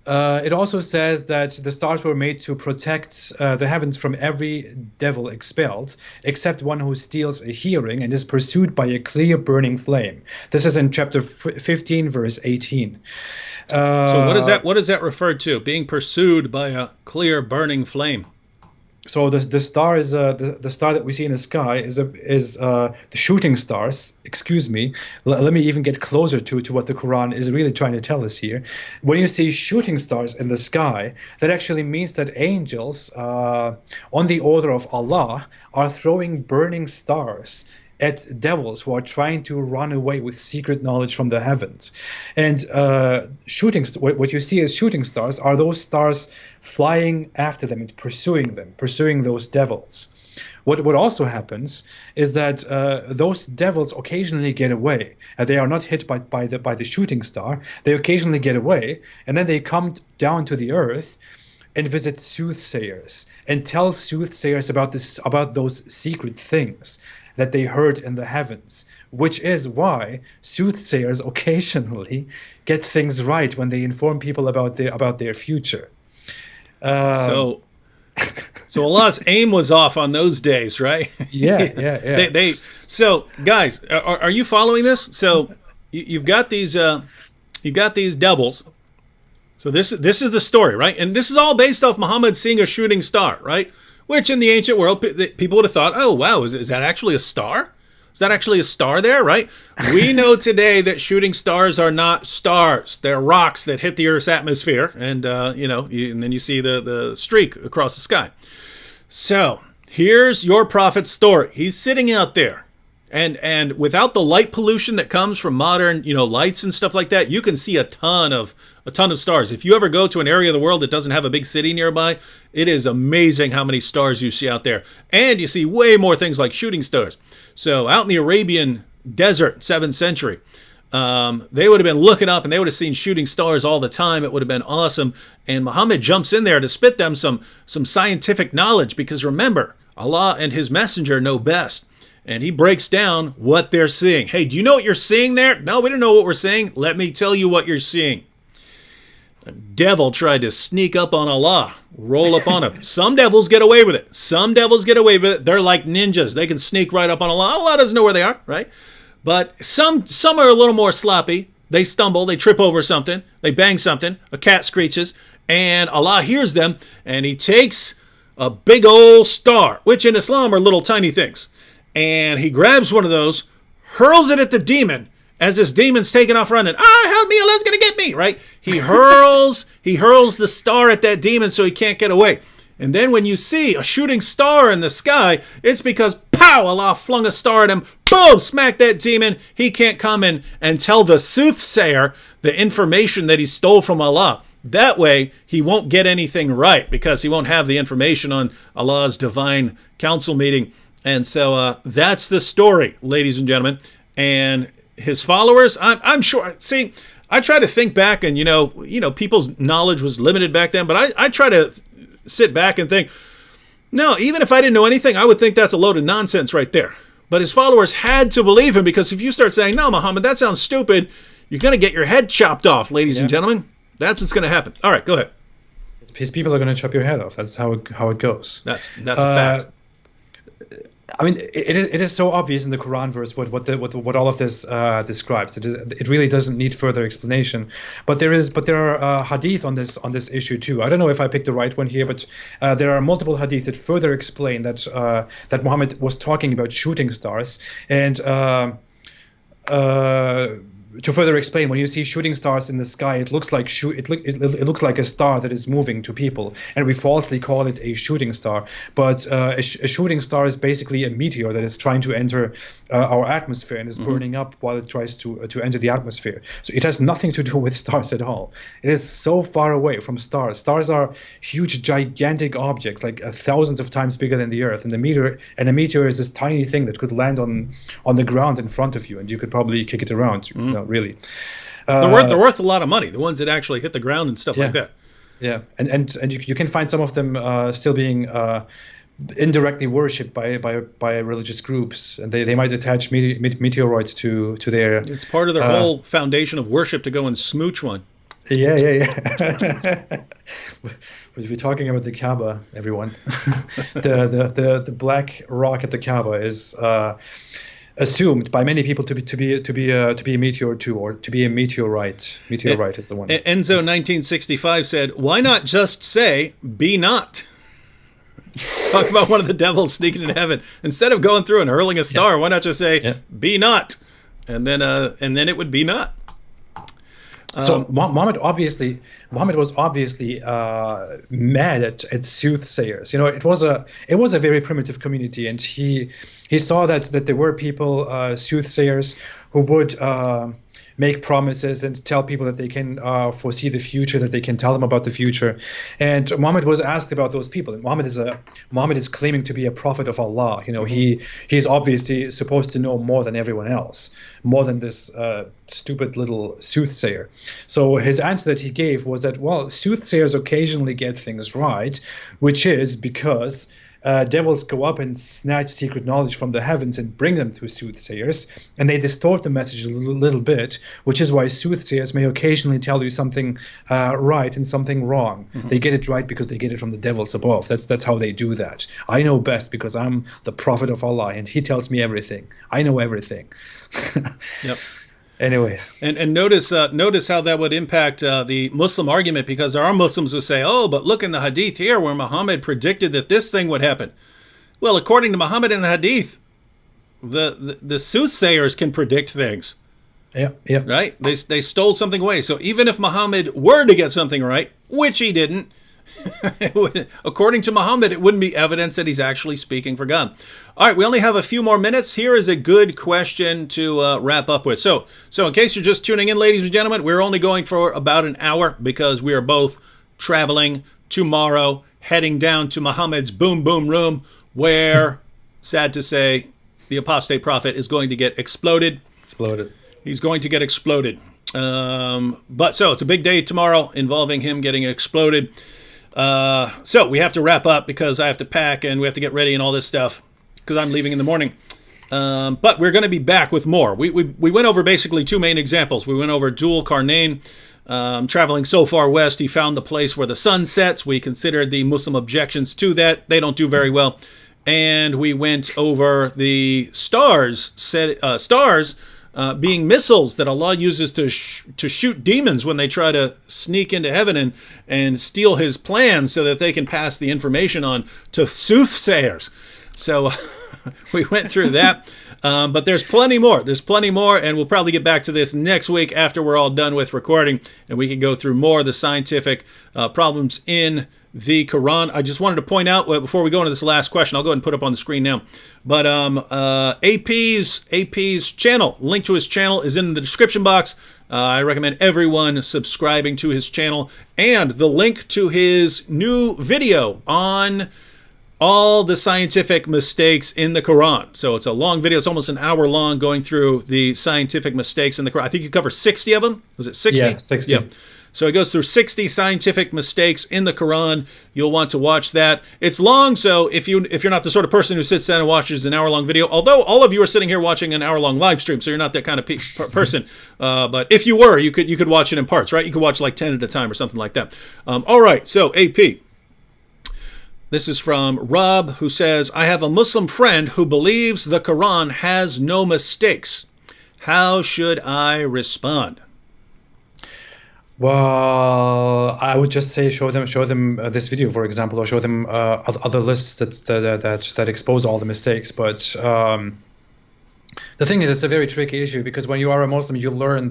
It also says that the stars were made to protect the heavens from every devil expelled, except one who steals a hearing and is pursued by a clear burning flame. This is in chapter 15, verse 18. So what is that referred to? Being pursued by a clear burning flame. So the star is the star that we see in the sky is the shooting stars. Excuse me. Let me even get closer to what the Quran is really trying to tell us here. When you see shooting stars in the sky, that actually means that angels, on the order of Allah, are throwing burning stars at devils who are trying to run away with secret knowledge from the heavens. And what you see as shooting stars are those stars flying after them and pursuing those devils. What also happens is that those devils occasionally get away. They are not hit by the shooting star. They occasionally get away, and then they come down to the earth and visit soothsayers and tell soothsayers about those secret things that they heard in the heavens, which is why soothsayers occasionally get things right when they inform people about their future. So Allah's aim was off on those days, right? Yeah. So guys, are you following this? So you've got these devils. So this is the story, right? And this is all based off Muhammad seeing a shooting star, right? Which in the ancient world, people would have thought, oh wow, is that actually a star? Is that actually a star there, right? We know today that shooting stars are not stars. They're rocks that hit the Earth's atmosphere, and and then you see the streak across the sky. So here's your prophet's story. He's sitting out there, and without the light pollution that comes from modern, lights and stuff like that, you can see a ton of stars. If you ever go to an area of the world that doesn't have a big city nearby, it is amazing how many stars you see out there. And you see way more things like shooting stars. So out in the Arabian desert, 7th century, they would have been looking up and they would have seen shooting stars all the time. It would have been awesome. And Muhammad jumps in there to spit them some scientific knowledge, because remember, Allah and his messenger know best. And he breaks down what they're seeing. Hey, do you know what you're seeing there? No, we don't know what we're seeing. Let me tell you what you're seeing. The devil tried to sneak up on Allah, roll up on him. Some devils get away with it. They're like ninjas. They can sneak right up on Allah. Allah doesn't know where they are, right? But some are a little more sloppy. They stumble, they trip over something, they bang something, a cat screeches, and Allah hears them, and he takes a big old star, which in Islam are little tiny things, and he grabs one of those, hurls it at the demon, as this demon's taking off running. Help me, Allah's gonna get me, right? He hurls the star at that demon so he can't get away. And then when you see a shooting star in the sky, it's because, pow, Allah flung a star at him, boom, smack that demon. He can't come in and tell the soothsayer the information that he stole from Allah. That way, he won't get anything right, because he won't have the information on Allah's divine council meeting. And so that's the story, ladies and gentlemen. And his followers, I'm sure, see, I try to think back, and people's knowledge was limited back then, but I try to sit back and think, no, even if I didn't know anything, I would think that's a load of nonsense right there. But his followers had to believe him, because if you start saying, no, Muhammad, that sounds stupid, you're going to get your head chopped off, ladies and gentlemen. That's what's going to happen. All right, go ahead. His people are going to chop your head off. That's how it goes. That's a fact. I mean, it is so obvious in the Quran verse what all of this describes. It really doesn't need further explanation. But there are hadith on this issue too. I don't know if I picked the right one here, but there are multiple hadith that further explain that Muhammad was talking about shooting stars, and to further explain, when you see shooting stars in the sky, it looks like it looks like a star that is moving to people, and we falsely call it a shooting star. But a shooting star is basically a meteor that is trying to enter our atmosphere and is burning up while it tries to enter the atmosphere. So it has nothing to do with stars at all. It is so far away from stars. Stars are huge, gigantic objects, like thousands of times bigger than the Earth, and a meteor is this tiny thing that could land on the ground in front of you, and you could probably kick it around. No, really. They're worth a lot of money, the ones that actually hit the ground and stuff like that. Yeah, and you can find some of them still being indirectly worshipped by religious groups, and they might attach meteoroids to their. It's part of their whole foundation of worship to go and smooch one. Yeah. We're talking about the Kaaba, everyone. the black rock at the Kaaba is assumed by many people to be a meteor too, or to be a meteorite. Meteorite is the one. Enzo 1965 said, "Why not just say be not?" Talk about one of the devils sneaking into heaven. Instead of going through and hurling a star, why not just say be not, and then it would be not. So Muhammad was obviously mad at soothsayers. It was a very primitive community, and he saw that there were people, soothsayers, who would make promises and tell people that they can foresee the future, that they can tell them about the future. And Muhammad was asked about those people. And Muhammad is claiming to be a prophet of Allah. He's obviously supposed to know more than everyone else, more than this stupid little soothsayer. So his answer that he gave was that, well, soothsayers occasionally get things right, which is because devils go up and snatch secret knowledge from the heavens and bring them to soothsayers, and they distort the message a little bit, which is why soothsayers may occasionally tell you something right and something wrong. They get it right because they get it from the devils above. That's how they do that. I know best because I'm the prophet of Allah, and he tells me everything. I know everything. Yep. Anyways, and notice how that would impact the Muslim argument, because there are Muslims who say, oh, but look in the Hadith here where Muhammad predicted that this thing would happen. Well, according to Muhammad in the Hadith, the soothsayers can predict things. Yeah. Right? They stole something away. So even if Muhammad were to get something right, which he didn't, according to Muhammad, it wouldn't be evidence that he's actually speaking for God. All right, we only have a few more minutes. Here is a good question to wrap up with. So in case you're just tuning in, ladies and gentlemen, we're only going for about an hour because we are both traveling tomorrow, heading down to Muhammad's boom boom room, where, sad to say, the apostate prophet is going to get exploded. He's going to get exploded. But so it's a big day tomorrow involving him getting exploded. So we have to wrap up because I have to pack and we have to get ready and all this stuff because I'm leaving in the morning. But we're going to be back with more. We went over basically two main examples. We went over Jul Karnain, traveling so far west, he found the place where the sun sets. We considered the Muslim objections to that. They don't do very well. And we went over the stars being missiles that Allah uses to shoot demons when they try to sneak into heaven and steal his plans so that they can pass the information on to soothsayers. So we went through that. But there's plenty more. And we'll probably get back to this next week after we're all done with recording, and we can go through more of the scientific problems in the Quran. I just wanted to point out, before we go into this last question, I'll go ahead and put up on the screen now, but AP's channel, link to his channel is in the description box. I recommend everyone subscribing to his channel, and the link to his new video on all the scientific mistakes in the Quran. So it's a long video. It's almost an hour long, going through the scientific mistakes in the Quran. I think you cover 60 of them. Was it 60? Yeah, 60. Yeah. So it goes through 60 scientific mistakes in the Quran. You'll want to watch that. It's long, so if you're not the sort of person who sits down and watches an hour-long video, although all of you are sitting here watching an hour-long live stream, so you're not that kind of person. But if you were, you could watch it in parts, right? You could watch like 10 at a time or something like that. All right, so AP. This is from Rob, who says, I have a Muslim friend who believes the Quran has no mistakes. How should I respond? Well, I would just say show them this video, for example, or show them other lists that expose all the mistakes. But the thing is, it's a very tricky issue because when you are a Muslim, you learn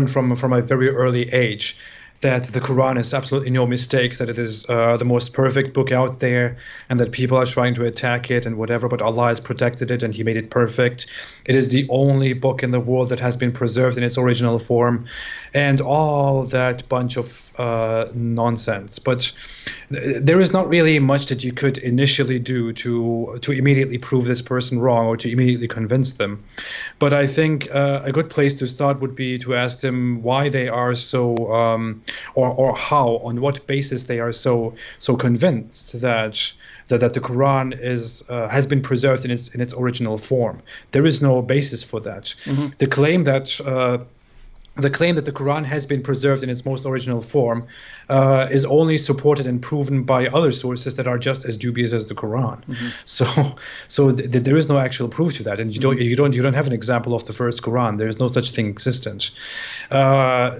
from a very early age that the Quran is absolutely no mistake, that it is the most perfect book out there, and that people are trying to attack it and whatever, but Allah has protected it and He made it perfect. It is the only book in the world that has been preserved in its original form, and all that bunch of nonsense. But there is not really much that you could initially do to immediately prove this person wrong or to immediately convince them. But I think a good place to start would be to ask them why they are so or how, on what basis they are so convinced that the Quran has been preserved in its original form. There is no basis for that. Mm-hmm. The claim that the Quran has been preserved in its most original form is only supported and proven by other sources that are just as dubious as the Quran. Mm-hmm. So there is no actual proof to that, and you don't have an example of the first Quran. There is no such thing existent.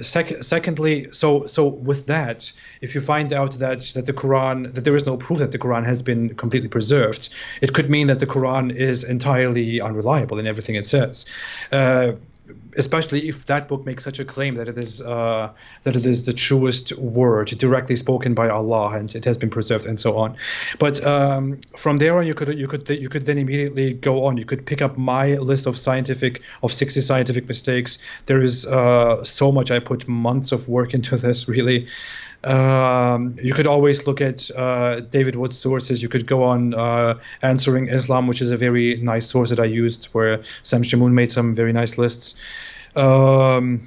Secondly, so with that, if you find out that there is no proof that the Quran has been completely preserved, it could mean that the Quran is entirely unreliable in everything it says. Especially if that book makes such a claim that it is the truest word directly spoken by Allah and it has been preserved and so on. But from there on, you could then immediately go on. You could pick up my list of 60 scientific mistakes. There is so much. I put months of work into this, really. You could always look at David Wood's sources. You could go on Answering Islam, which is a very nice source that I used, where Sam Shamoun made some very nice lists. You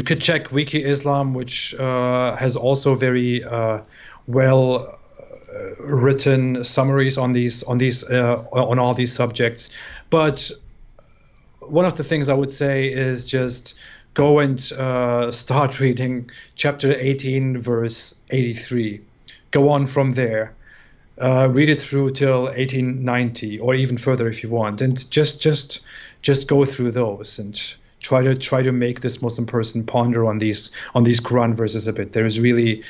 could check Wiki Islam, which has also very well written summaries on all these subjects. But one of the things I would say is just go and start reading chapter 18, verse 83. Go on from there. Read it through till 1890, or even further if you want, and just go through those and try to make this Muslim person ponder on these Quran verses a bit. There is really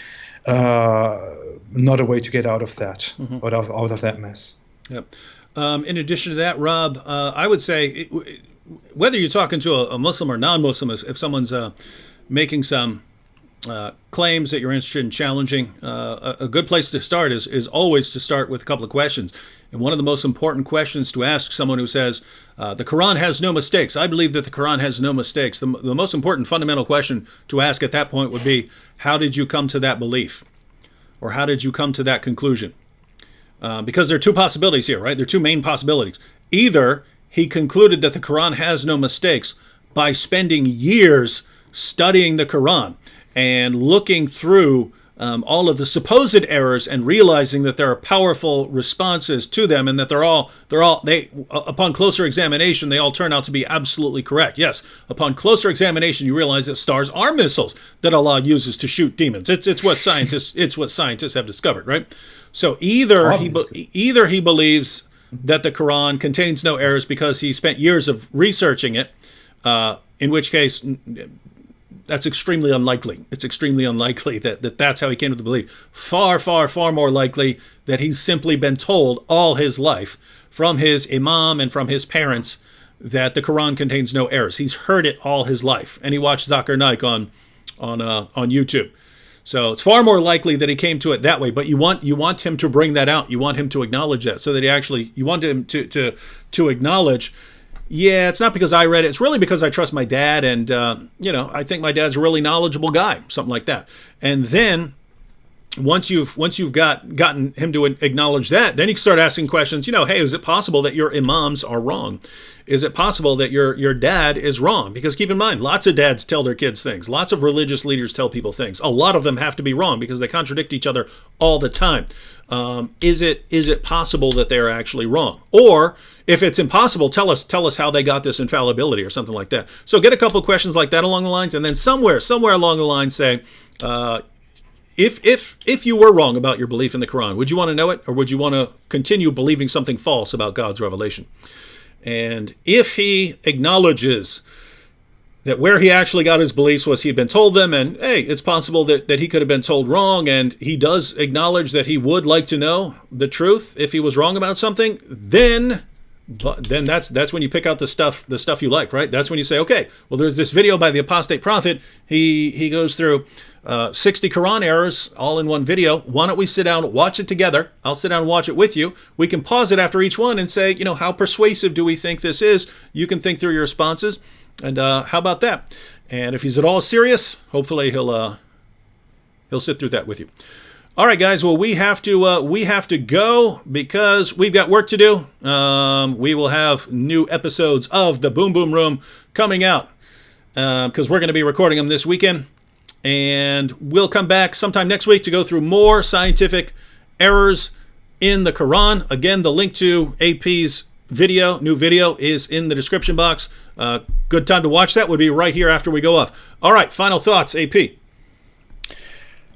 not a way to get out of that, out of that mess. Yep. In addition to that, Rob, I would say, whether you're talking to a Muslim or non-Muslim, if someone's making some claims that you're interested in challenging, a good place to start is always to start with a couple of questions. And one of the most important questions to ask someone who says, the Quran has no mistakes. I believe that the Quran has no mistakes. The most important fundamental question to ask at that point would be, how did you come to that belief? Or how did you come to that conclusion? Because there are two possibilities here, right? There are two main possibilities. Either he concluded that the Quran has no mistakes by spending years studying the Quran and looking through all of the supposed errors and realizing that there are powerful responses to them, and that they upon closer examination, they all turn out to be absolutely correct. Yes, upon closer examination, you realize that stars are missiles that Allah uses to shoot demons. It's what scientists have discovered, right? So either he believes that the Quran contains no errors because he spent years of researching it, in which case that's extremely unlikely. It's extremely unlikely that that's how he came to the belief. Far, far, far more likely that he's simply been told all his life from his imam and from his parents that the Quran contains no errors. He's heard it all his life, and he watched Zakir Naik on YouTube. So it's far more likely that he came to it that way. But you want him to bring that out. You want him to acknowledge that, so that you want him to acknowledge. Yeah, it's not because I read it. It's really because I trust my dad, and I think my dad's a really knowledgeable guy, something like that. And then once you've gotten him to acknowledge that, then you can start asking questions. Hey, is it possible that your imams are wrong? Is it possible that your dad is wrong? Because keep in mind, lots of dads tell their kids things. Lots of religious leaders tell people things. A lot of them have to be wrong because they contradict each other all the time. Is it possible that they're actually wrong? Or if it's impossible, tell us how they got this infallibility or something like that. So get a couple of questions like that along the lines, and then somewhere along the line say, if you were wrong about your belief in the Quran, would you want to know it, or would you want to continue believing something false about God's revelation? And if he acknowledges that where he actually got his beliefs was he had been told them, and hey, it's possible that he could have been told wrong, and he does acknowledge that he would like to know the truth if he was wrong about something, then that's when you pick out the stuff you like, right? That's when you say, okay, well, there's this video by the Apostate Prophet. He goes through 60 Quran errors all in one video. Why don't we sit down, watch it together? I'll sit down and watch it with you. We can pause it after each one and say, how persuasive do we think this is? You can think through your responses. And how about that? And if he's at all serious, hopefully he'll sit through that with you. All right, guys. Well, we have to go because we've got work to do. We will have new episodes of the Boom Boom Room coming out because we're going to be recording them this weekend, and we'll come back sometime next week to go through more scientific errors in the Quran. Again, the link to AP's new video is in the description box. Good time to watch that would be right here after we go off. All right, final thoughts, AP.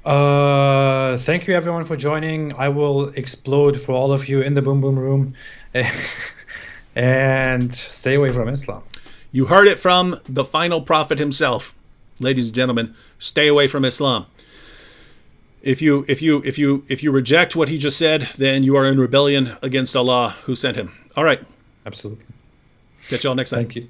Thank you everyone for joining. I will explode for all of you in the Boom Boom Room. And stay away from Islam. You heard it from the final prophet himself. Ladies and gentlemen, stay away from Islam. If you reject what he just said, then you are in rebellion against Allah who sent him. All right. Absolutely. Catch y'all next time. Thank you.